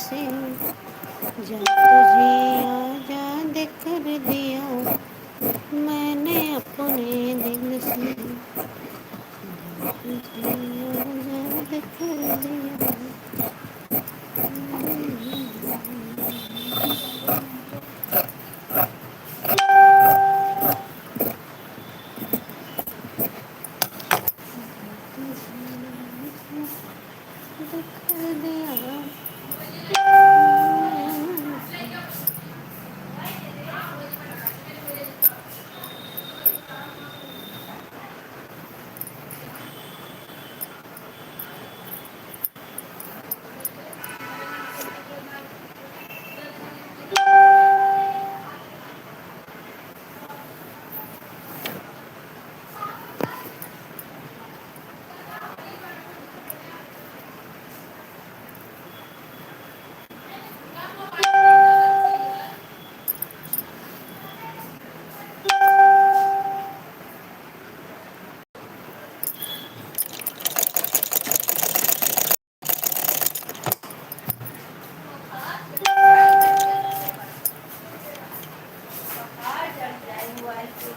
से जा तुझे आजाद कर दिया मैंने अपने दिल से तुझे आजाद कर दिया। कर दिया।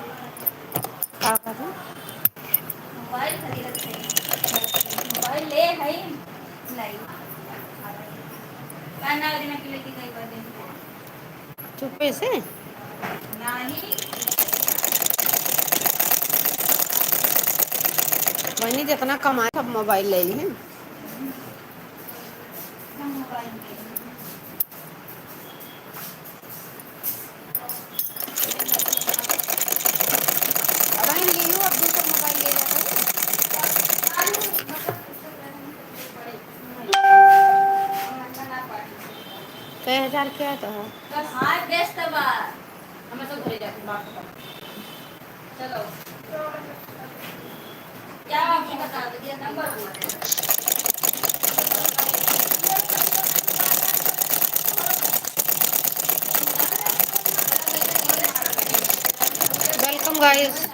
क्या कर रहे हैं? मोबाइल खरीदत है मोबाइल ले है नहीं काना दिन के लेके गई बदे चुप्पे से नहीं वही जितना कमाए सब मोबाइल ले ली हैं। मोबाइल अरे ले लो अब दूसरा मोबाइल ले जाते कई हजार क्या तो है बस हाथ व्यस्त बा हमें तो घरे जाके बात कर चलो क्या आपको बता दो नंबर वेलकम गाइस।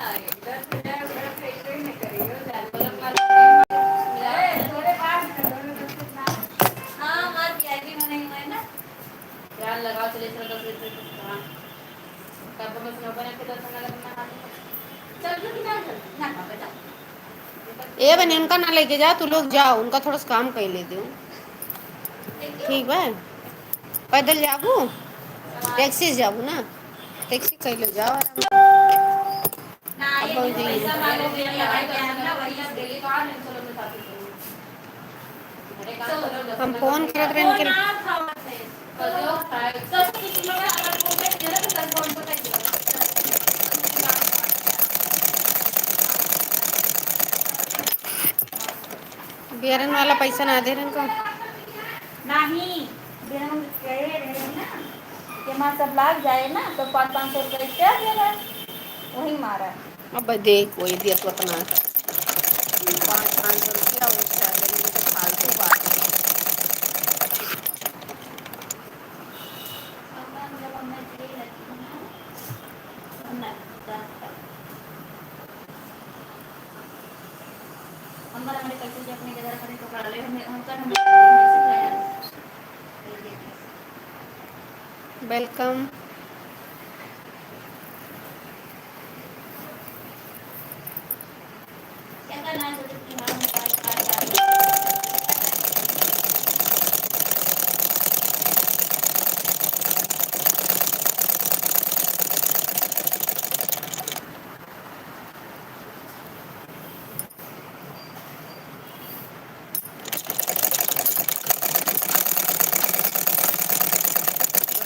लगाओ चले ए बने उनका ना लेके जा तू लोग जाओ उनका थोड़ा सा काम कर ले दो ठीक है पैदल जाबू टैक्सी से जाबू ना टैक्सी कर ले जाओ अब हम फोन करत रहे इनके बेरन वाला पैसा ना दे रहे इनको नहीं बेरन कह रहे ना कि मां सब लाग जाए ना तो 500 रुपये क्या देगा वही मारा अब देख वही दिया तो अपना 500 रुपया और सैलरी में तो फालतू बात है। हमारे पैसे अपने के द्वारा करें तो करा ले हम वेलकम क्या करना है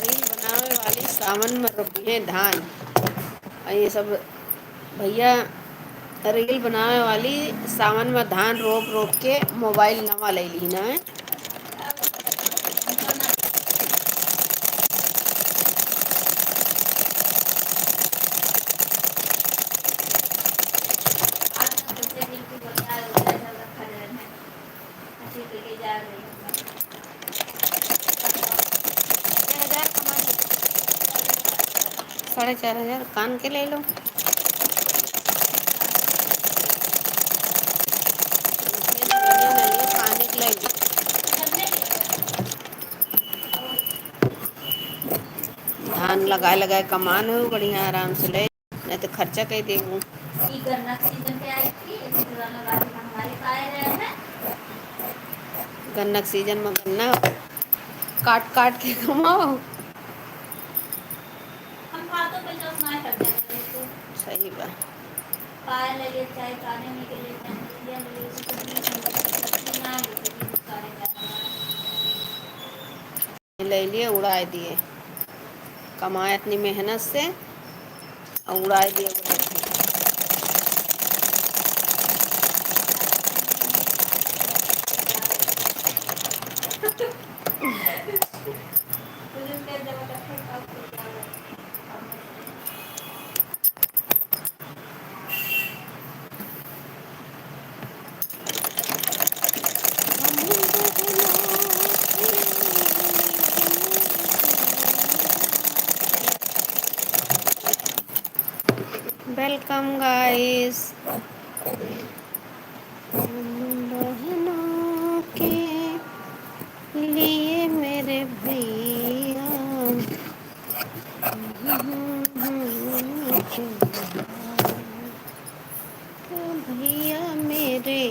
रील बनाने वाली सावन में रोपी है धान और ये सब भैया रील बनाने वाली सावन में धान रोप रोप के मोबाइल नवा ले ली ना साढ़े 4,000 कान के ले लो कान के ले लो धान लगाए लगाए कमान हो बढ़िया आराम से ले, नहीं तो खर्चा कहीं देबू। गन्ना सीजन पे आई थी, हमारे पाए रहे हैं। गन्ना के सीजन में गन्ना काट काट के कमाओ। हम खातों पे जो अपना खर्चा करें तो सही बा। पाए लगे चाहे खाने में के लिए चाहे मुर्गिया लगे तो सब्जी ना ले सब्जी सारे ले लिए उड़ा दिए, कमाए अपनी मेहनत से और उड़ा दिए। Welcome guys. बहनों के लिए मेरे भैया, भैया मेरे।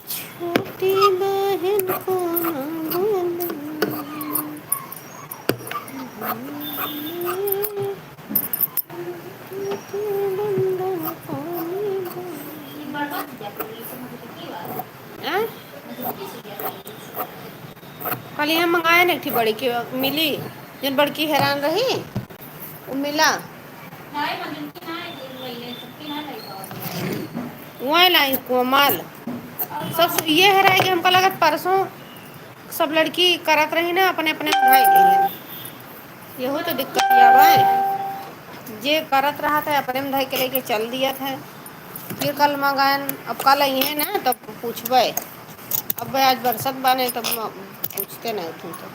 छोटी बहन को ना कल यहाँ मंगाए ना थी बड़ी की मिली, जन बड़की हैरान रही वो मिला वही लाई कोमल। सब ये है रहा है कि हमको लगा परसों सब लड़की करत रही ना अपने अपने भाई के, यही तो दिक्कत या भाई जे करत रहा था अपने में धाई के लेके चल दिया था। फिर कल मंगाए, अब कल आई है ना तब पूछबे, अब आज बरसत बने तब पूछते नहीं तुम तो।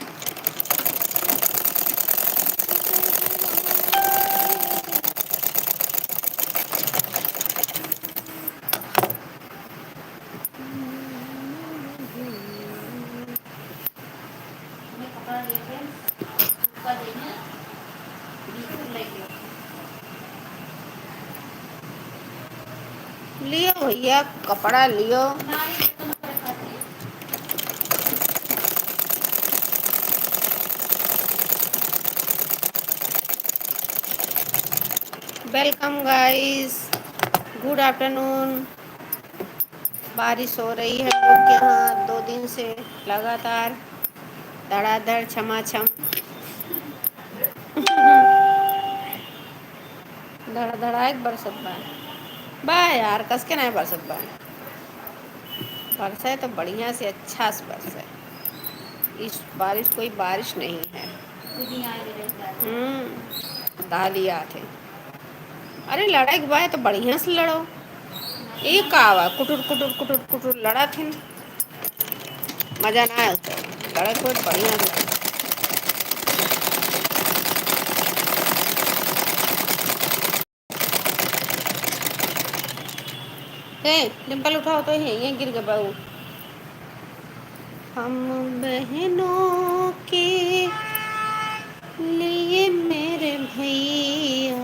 लियो भैया कपड़ा लियो। Welcome guys, good afternoon. बारिश हो रही है हम लोग के यहाँ 2 दिन से लगातार धड़ाधड़ छमाछम धड़ा एक बरसत बा यार, कस के नहीं बरसत बरसे तो बढ़िया से अच्छा से बरसे। इस बारिश कोई बारिश नहीं है। दालिया थे, अरे लड़ाई के बाद तो बढ़िया से लड़ो। एक आवा कुटुर कुटुर कुटुर कुटुर लड़ा थी, मजा ना आया लड़ा तो बढ़िया से। डिम्पल उठाओ तो ये गिर गए बहू। हम बहनों के लिए मेरे भैया,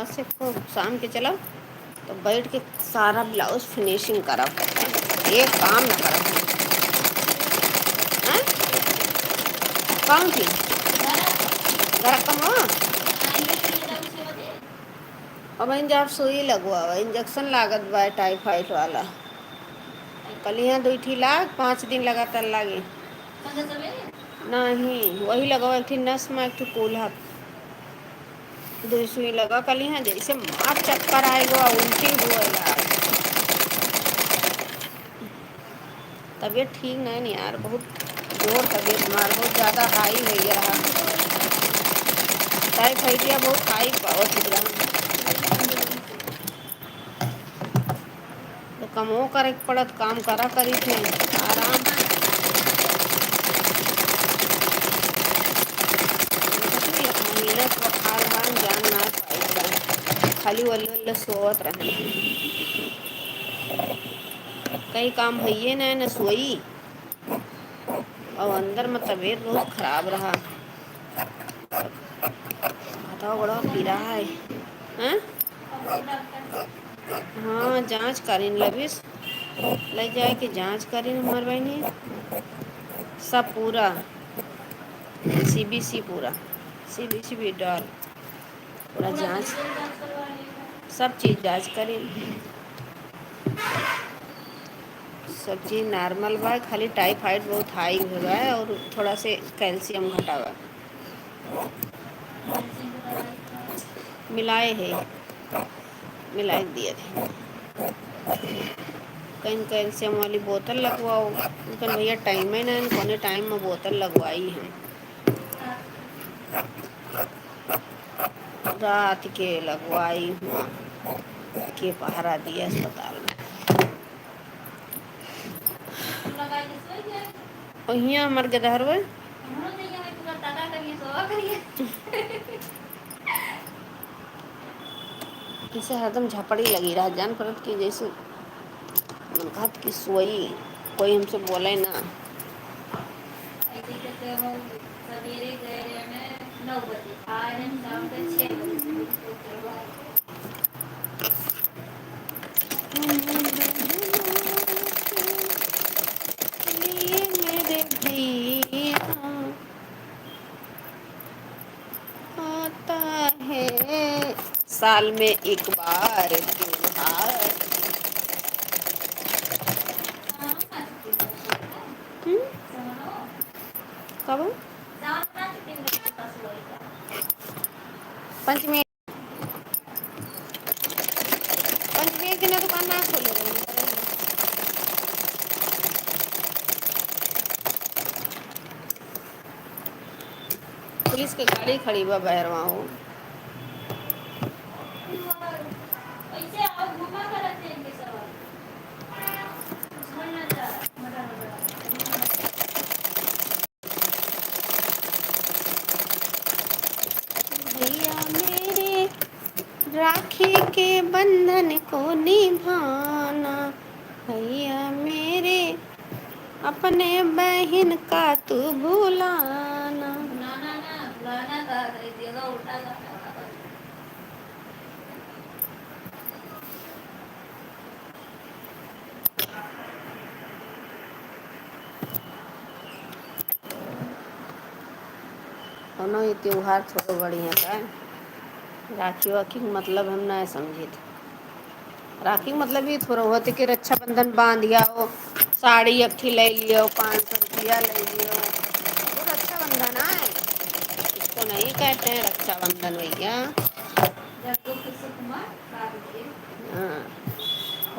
आज से खूब शाम के चला तो बैठ के सारा ब्लाउज फिनिशिंग करा, एक काम ना करा। हैं? कौन थी जरा कम हो। अब जब सुई लगवा इंजेक्शन लागत बा टाइफाइड वाला, कल यहाँ 2 लाख 5 दिन लगातार लागे। नहीं वही लगवा, एक थी नस में एक थी कोल्हा 2 सुई लगा। कल यहाँ जैसे मार चक्कर आएगा उल्टी हुएगा। तबीयत ठीक नहीं यार, बहुत जोर तबीयत हमार बहुत ज़्यादा हाई हो गया रहा। टाइफाइडिया बहुत हाई पावर ठीक रहा, तो कमो करे पड़त, काम करा करी थे आराम। मेहनत बखार बान जान ना पाई, खाली वल्ले वल्ले सोवत रहे। कई काम भइए न सोई, और अंदर में तबीयत बहुत खराब रहा, माथा बड़ा पीरा है। हैं? हाँ जांच करीन लबिस, ले जाए कि जांच करीन हमार बहनी सब पूरा सीबीसी पूरा सीबीसी भी डाल पूरा जांच, सब चीज़ जांच करीन, सब चीज़ नॉर्मल बा, खाली टाइफाइड बहुत हाई हुआ है और थोड़ा से कैल्शियम घटा हुआ मिलाए है, मिलाए दिए थे। कहीं कैल्शियम वाली बोतल लगवाओ, लेकिन भैया टाइम ही नहीं, कोने टाइम में बोतल लगवाई है। रात के लगवाई हुआ के पहरा दिया अस्पताल में। और यहाँ हमारे गदहर में इसे हरदम झपड़ी लगी रहा, जान परत की जैसे मन कहत कि सोई, कोई हमसे बोले ना। सवेरे गए 9 बजे, आए हैं शाम के 6 बजे। मेरे भैया आता है साल में एक बार त्योहार। कब पंचमी, पंचमी के ना दुकान ना खोले पुलिस के गाड़ी खड़ी बा बहरवा हो। भैया मेरे राखी के बंधन को निभाना, भैया मेरे अपने बहन का तू भुलाना। दोनों ये त्योहार थोड़ा बढ़िया था। राखी वाखी मतलब हम ना समझे थे, राखी का मतलब ये थोड़ा होते कि रक्षाबंधन बांध आओ, साड़ी अक्ठी ले लियो, 500 रुपया ले लियो, वो रक्षाबंधन है, इसको नहीं कहते हैं रक्षाबंधन भैया। हाँ,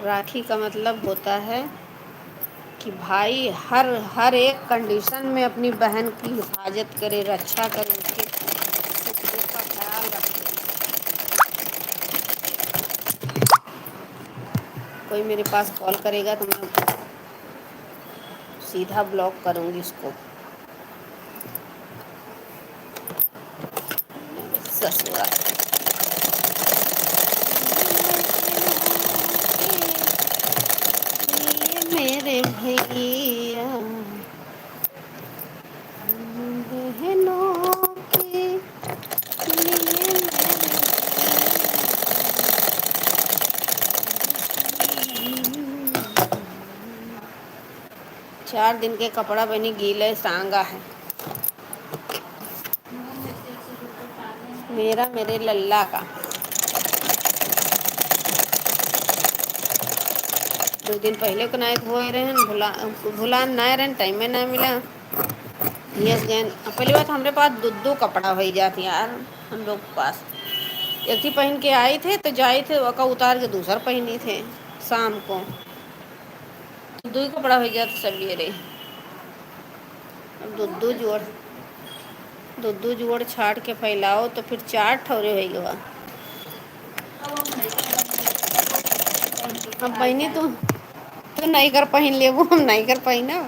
राखी का मतलब होता है कि भाई हर हर एक कंडीशन में अपनी बहन की हिफाजत करे, रक्षा करे, उसके सुख दुख का ख्याल रखे। कोई मेरे पास कॉल करेगा तो मैं सीधा ब्लॉक करूँगी उसको, ससुरा। मेरे भैया बहनों के लिए 4 दिन के कपड़ा बनी गीले सांगा है मेरा मेरे लल्ला का। 2 दिन पहले को नायक हो रहे हैं भुला ना रहे टाइम में ना मिला। यस गैन पहली बात हमारे पास दो कपड़ा हो जाती यार हम लोग के पास। एक ही पहन के आए थे तो जाए थे वका उतार के दूसरा पहनी थे शाम को। दो ही कपड़ा हो जाता सवेरे। अब दो जोड़ छाट के फैलाओ तो फिर 4 ठौरे हो गए। अब बहनी तू नहीं कर पहन ले वो हम नहीं कर पाई ना।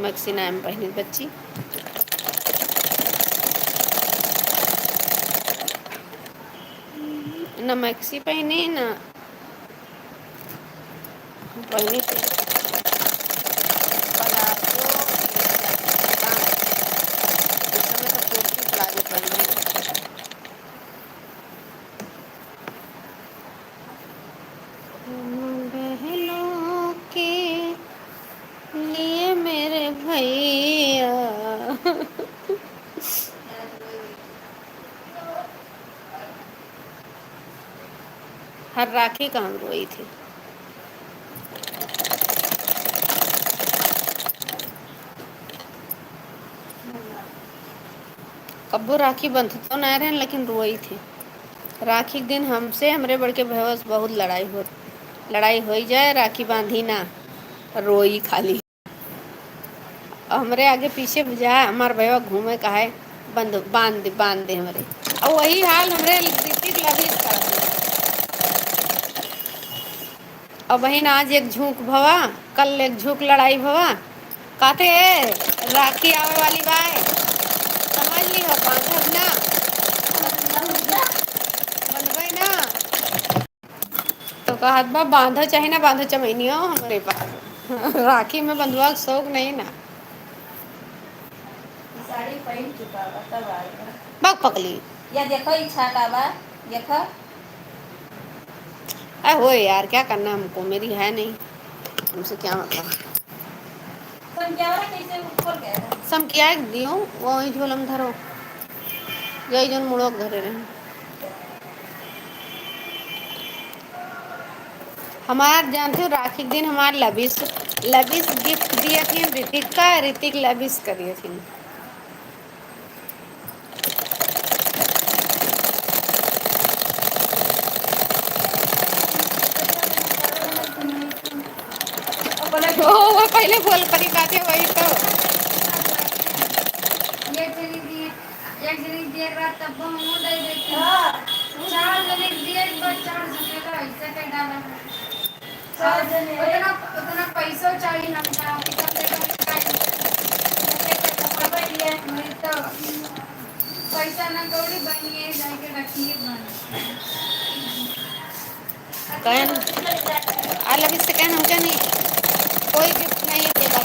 मैक्सी नाम पहनी बच्ची। ना मैक्सी पहनी ना पहनी थी प्लाजो। इस समय तो कुर्ती प्लाजो पहनी। बहनों के लिए मेरे भैया हर राखी का हम रोई थी। कब्बो राखी बंध तो ना रहे लेकिन रोई थी। राखी के दिन हमसे हमरे बड़के भैया से बहुत लड़ाई हो जाए राखी बांधी ना रोई खाली। हमरे आगे पीछे जा हमार भैया घूमे कहा बांध दे हमरे। और वही हाल हमरे ऋतिक लवीज कर दे। और बहन आज एक झूठ भवा कल एक झूठ लड़ाई भवा कहते राखी आवे वाली बाय समझ ली हो बांधब ना बंधबे ना तो कहत बा बांधो चाहे ना बांधो चमैनियो हमारे पास राखी में बंधुआ का शौक नहीं ना। साड़ी पहन चुका बा तब आएगा। बक पकली या देखो इच्छा का बा देखो। हो यार क्या करना हमको मेरी है नहीं हमसे क्या मतलब। कैसे ऊपर गया सम क्या दियो वही झोलम धरो यही जन मुड़ो घरे रहे। हमार जानते हो राखी के दिन हमार लबिस गिफ्ट दिए थी ऋतिक का ऋतिक लबिस करिए थी। वो पहले बोल परी काटे वही तो एक जनी दिए रात तब हम दे देते हां 4 जने दिए बस 4 जने का ऐसे कर डाला। उतना पैसा चाहिए हमका तो पैसा ना कौड़ी बनिए जाके रखिए कहन अलग इससे कहन हम क्या नहीं कोई गिफ्ट नहीं देगा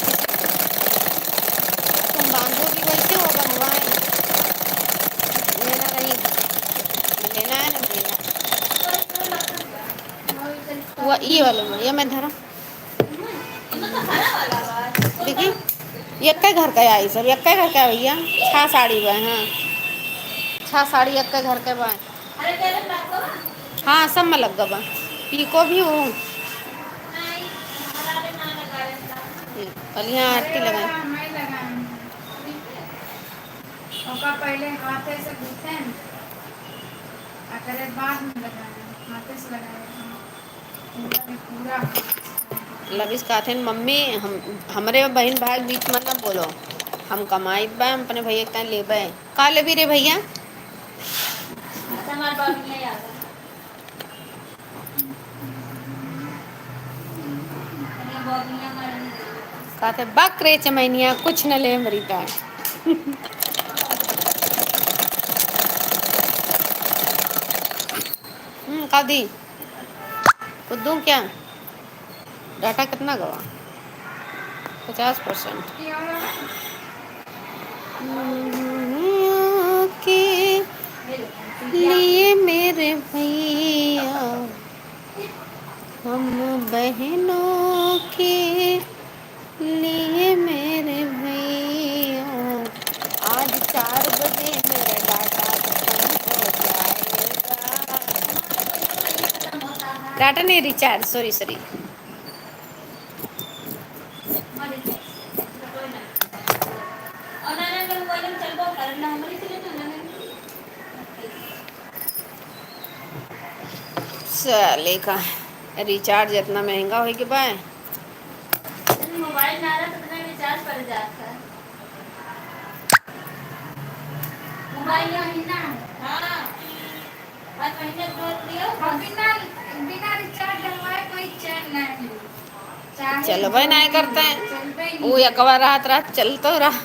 तुम बांधोगी वैसे हो बनवाए मेरा नहीं लेना है ना देना वो ये वाले में ये मैं धरा देखिए एक घर का आई सब एक घर का भैया 6 साड़ी बा हाँ 6 साड़ी एक घर के बा हाँ सब में लग गवा पीको भी हूँ यहाँ आरती लगाए पहले हाथे से घुसे बाद में लगाए हाथे से पूरा लबिस कहते हैं मम्मी हमरे बहन भाई बीच में ना बोलो हम कमाई बा हम अपने भैया का लेबे का लेबी रे भैया कहते बकरे चमैनिया कुछ न ले मरी का का दी खुद दूँ क्या डाटा कितना गवा 50%। लिए मेरे भैया हम बहनों के लिए मेरे भैया आज 4 बजे मेरा डाटा खत्म हो जाएगा। डाटा नहीं, रिचार्ज, सॉरी सॉरी। चले का रिचार्ज इतना महंगा हो के बाय मोबाइल ना रहा तो इतना रिचार्ज पड़ जाता है। मोबाइल नहीं ना। हाँ, आज महीने दो लियो। बिना बिना रिचार्ज डलवाए कोई चैन नहीं। चलो भाई नहीं करते हैं वो एक बार रात रात चल तो रहा।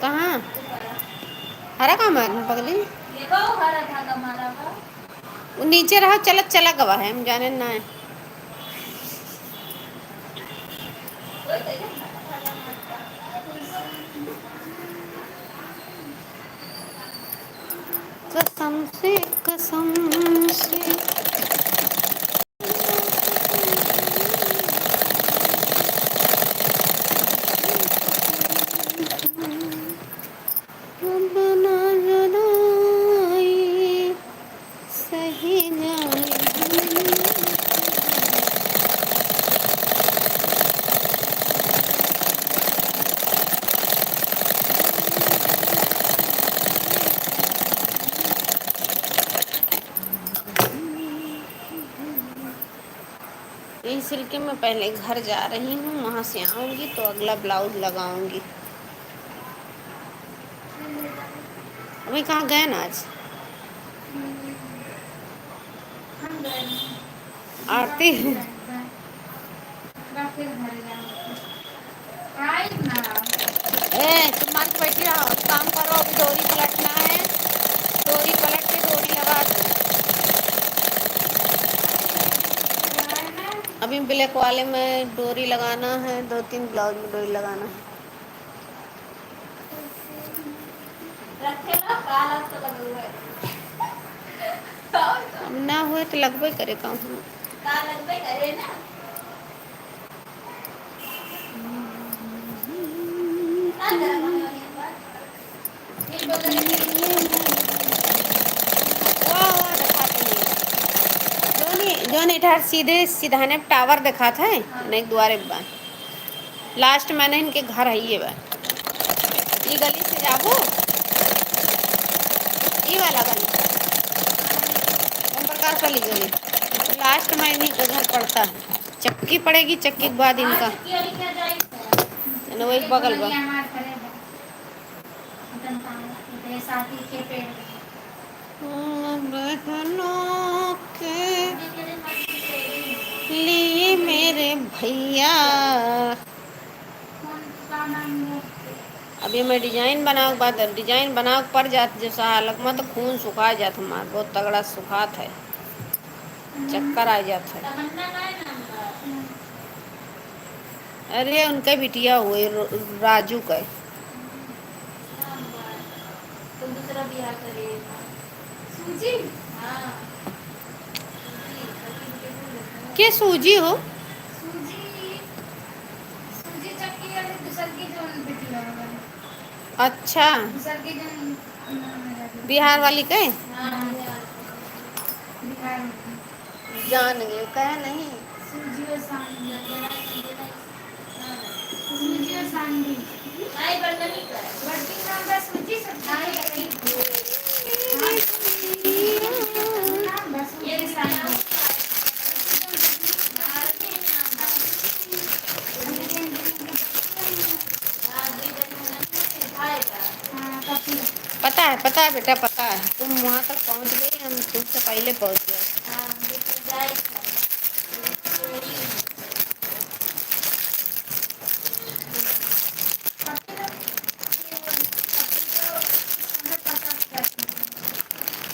कहाँ हरा काम है पगली वो नीचे रहा चलत चला गवा है हम जाने ना है। कसम से कसम से यही सिल के मैं पहले घर जा रही हूँ, वहाँ से आऊँगी तो अगला ब्लाउज लगाऊंगी। अभी कहाँ गए ना आज आरती तुम मान के बैठी रहो, काम करो, अभी डोरी पलटना है, डोरी पलट के डोरी लगा दो। अभी ब्लैक वाले में डोरी लगाना है, 2-3 ब्लाउज में डोरी लगाना है। ना हुए तो लगभग करे काम ना। जो नहीं था सीधे सीधाने टावर देखा था नहीं द्वारे बा लास्ट मैंने इनके घर है ये बा ये गली से जाबो ये वाला गली ओम प्रकाश वाली गली लास्ट में इन्हीं का घर पड़ता है। चक्की पड़ेगी, चक्की के बाद इनका वही बगल बा। बहनों के लिए मेरे भैया अभी मैं डिजाइन बनाओ के बाद डिजाइन बनाओ के पड़ जात जैसा हालत में तो खून सुखा जात हमार बहुत तगड़ा सुखात है, चक्कर आ जाता है। अरे उनके बिटिया हुए राजू का तो दूसरा बियाह करेगा सूजी। हाँ क्या सूजी हो सूजी सूजी चक्की वाली दूसर की जो बिटिया है। अच्छा दूसर की जो बिहार वाली के हाँ बिहार जान गए कह नहीं सूजी और सांडी सूजी और सांडी नहीं बर्तनी का बर्तनी नाम का सूजी सब नहीं ये सांडी पता है बेटा पता है, तुम वहाँ तक पहुँच गई, हम तुमसे पहले पहुँच गए।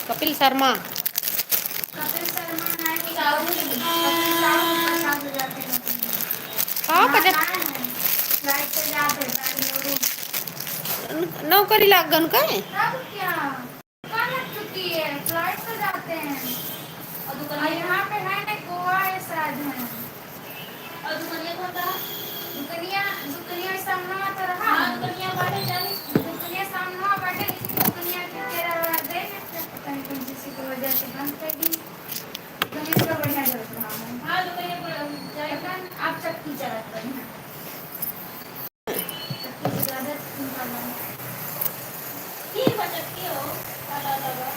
कपिल शर्मा हाँ नौकरी लाग गन का है। अब क्या कहाँ लग चुकी है, फ्लाइट से जाते हैं। और यहाँ पे है ना गोवा है शायद है। और दुकनिया कौन था? दुकनिया सामने तो रहा। हाँ दुकनिया बैठे जानी। दुकनिया सामने बैठे, लेकिन दुकनिया के तेरा दे पता नहीं कौन किसी की वजह से बंद कर दी। दुकनिया का बढ़िया चल रहा है। हाँ दुकनिया जाएगा आप चक्की चलाते हैं। चक्की से ज़्यादा निकालना है। ठीक है चक्की हो। लगा लगा।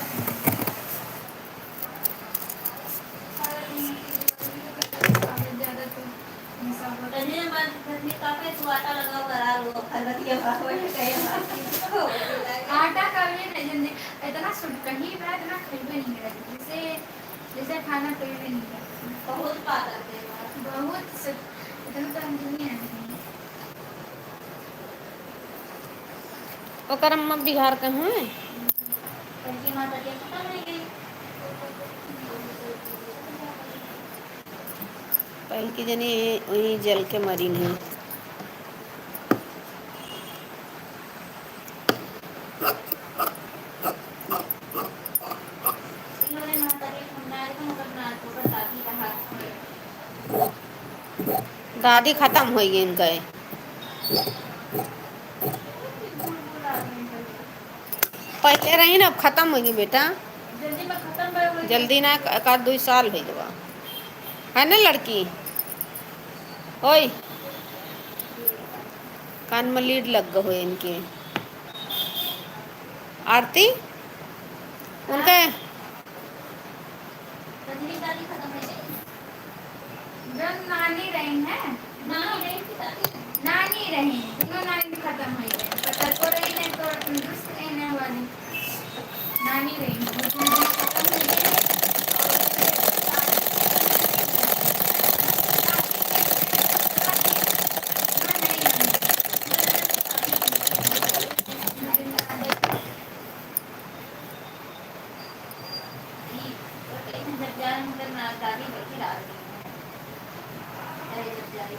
आटा का भी नहीं इतना कहीं भी इतना खरीदे नहीं मिला जैसे जैसे खाना कोई भी नहीं करती बहुत पाता बहुत इतना तो हम नहीं है। ओकर अम्मा बिहार के हैं। करके माता जी खत्म नहीं गई। पहल की जनी वही जल के मरी नहीं। इन्होंने माता जी सुनाया तो मतलब नाच को दादी का हाथ दादी खत्म हो गई इनका। पहले रही ना, अब खत्म हो गई बेटा। जल्दी में खत्म हो जल्दी ना, एक आध 2 साल हो गवा है ना लड़की। ओए कान में लीड लग गए हो इनके। आरती उनका रजनी दादी खत्म हो गई। जब नानी रही है नानी रही थी दादी नानी रही दोनों नानी खत्म हो गई। पता तो रही नहीं तो दूसरी रहने वाली नानी रही उसमें भी खत्म हो गई। दादी बैठी डाल दी जब जाएगी।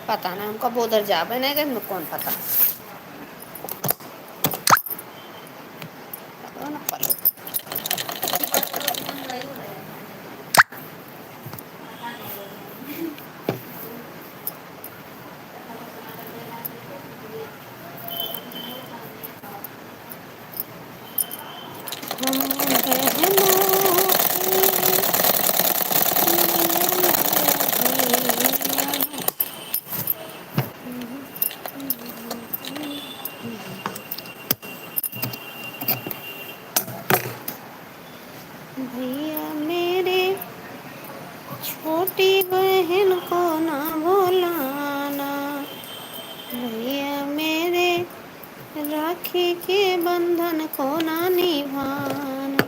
पता ना हमको वो उधर जावे नहीं गए, कौन पता। पता ना पलो। भैया मेरे छोटी बहन को ना भुलाना, भैया मेरे राखी के बंधन को ना निभाना।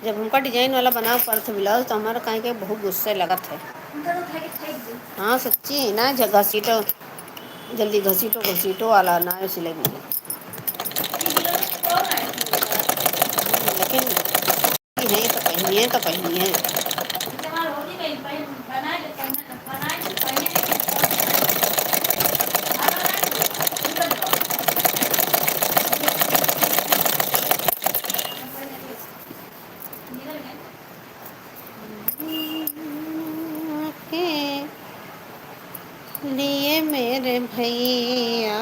जब हमका डिजाइन वाला बनाओ पर्थ ब्लाउज तो हमारा कहीं के बहुत गुस्से लगत है। हाँ सच्ची ना, घसीटो जल्दी घसीटो वाला ना सिले मुझे। लेकिन है तो पहनी है। के लिए मेरे भैया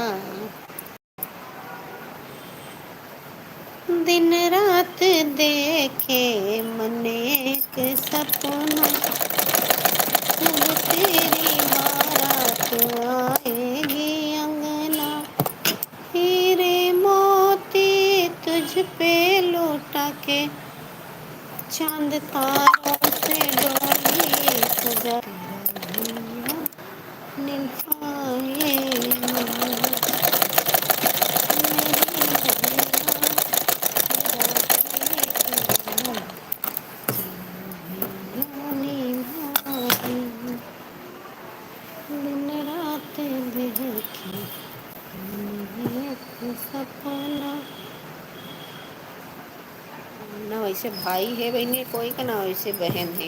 दिन रात देखे मन एक सपना, जब तेरी बारात आएगी अंगना, हीरे मोती तुझ पे लौटा के चांद तारों से डोली सजा निभाए। जैसे भाई है बहनी कोई का ना वैसे बहन है,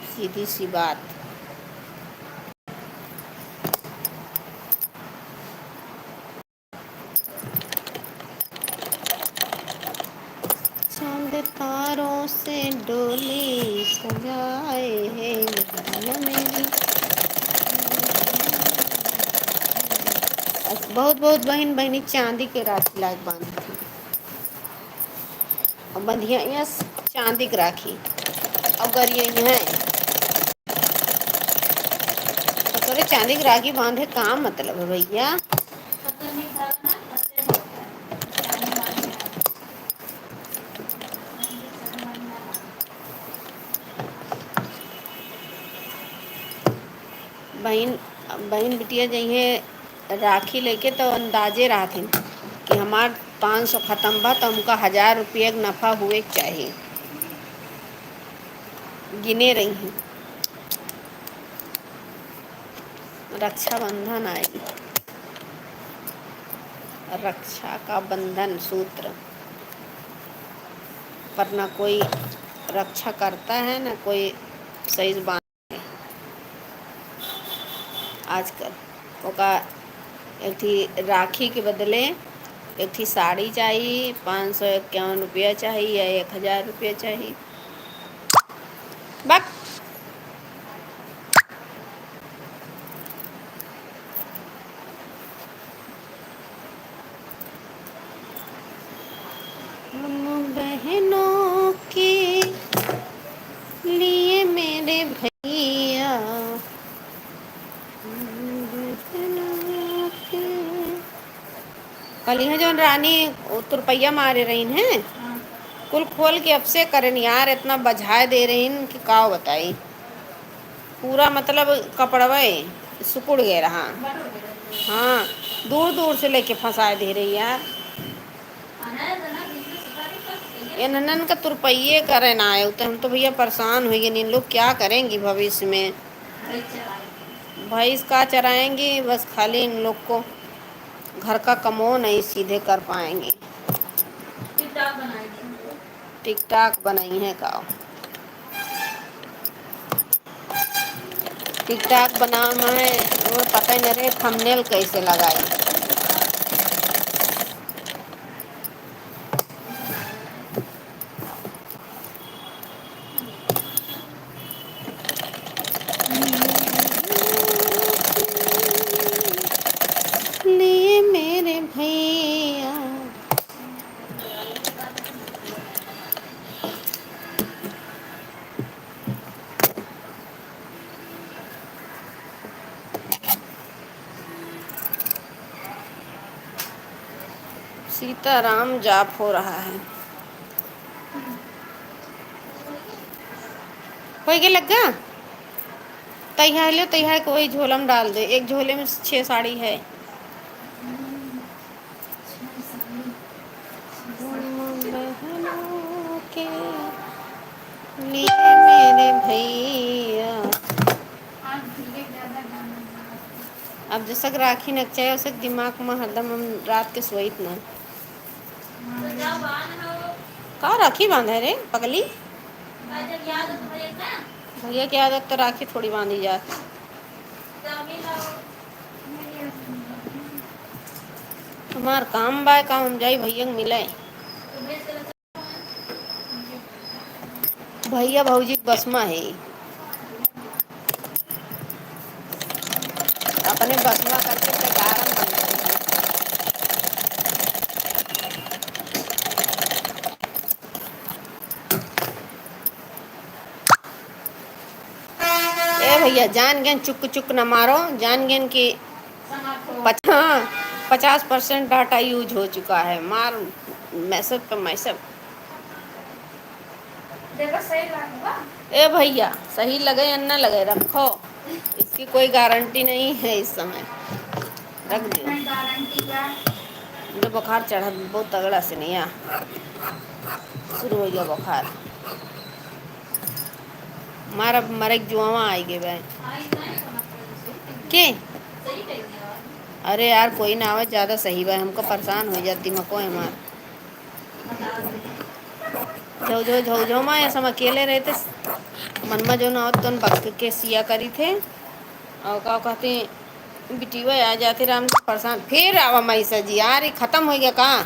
सीधी सी बात। चांद तारों से डोली सजाए है मैया मेरी। बहुत बहुत बहन बहनी चांदी के राखी लायक बांधी थी, और बंधिया यहाँ चांदी की राखी। अगर ये है तो तोरे चांदी की राखी बांधे का मतलब है भैया? बहन बहन बिटिया जइहे राखी लेके तो अंदाजे रहथिन कि हमार 500 ख़त्म बा तो हमका 1000 रुपये के नफ़ा हुए के चाहिए, गिने रही हैं। रक्षाबंधन आई, रक्षा का बंधन सूत्र, पर ना कोई रक्षा करता है ना कोई सही बात है आजकल। ओका एक थी राखी के बदले एक थी साड़ी चाहिए, 551 रुपया चाहिए या 1000 रुपया चाहिए। बक हम बहनों के लिए मेरे भैया, कल यहाँ जो रानी तुरपैया मारे रही हैं, कुल खोल के अब से करन यार, इतना बझाए दे रही कि का बताई। पूरा मतलब कपड़वे सुकुड़ गए रहा। हाँ, दूर दूर से लेके फंसाए दे रही यार। ये ननन का तुरपैये करे ना आए तो हम तो भैया परेशान हुए। इन लोग क्या करेंगी भविष्य में? भैंस का चराएंगी, बस खाली इन लोग को घर का कमो नहीं सीधे कर पाएंगे। टिकटॉक बनाई है का? टिकटॉक बनाना है वो पता ही नहीं रहे थंबनेल कैसे लगाई। लिए मेरे भैया, सीताराम जाप हो रहा है। हो गया लगा तैयार ले, तैयार को वही झोला में डाल दे। एक झोले में 6 साड़ी है। बहनों के लिए मेरे भैया, अब जैसा राखी नक चाहिए उसे दिमाग में हरदम हम रात के सोईत ना का राखी बांधा रे पगली। भैया की आदत तो राखी थोड़ी बांधी जाती। हमार काम बाय काम हम जाई भैया को मिले। भैया भौजी बस में है, अपने बस में करके कारण बन रहे हैं। ए भैया जान गेन चुक चुक न मारो, जान गेन की 50% डाटा यूज हो चुका है। मार मैसेज पे मैसेज। ए भैया सही लगे या ना लगे रखो, इसकी कोई गारंटी नहीं है। इस समय रख दो। मुझे बुखार चढ़ा बहुत तगड़ा से नहीं आ शुरू हो गया बुखार। मारा मरे जुआवा आई गए बहन के। अरे यार कोई ना आवे ज़्यादा सही बा, हमको परेशान हो जाती मको है मार। झो झो माँ ऐसा हम अकेले रहते मनमा जो ना तो वक्त के सिया करी थे और का कहते बिटिया आ जाते राम परेशान फिर आवा मईसा जी यार ये खत्म हो गया कहाँ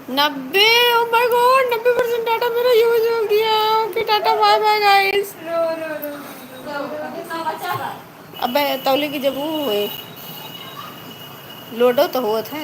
90 ओ माय गॉड 90% डाटा मेरा यूज हो गया okay tata bye bye guys अबे तौली की जब वो हुए लोडो तो हुआ था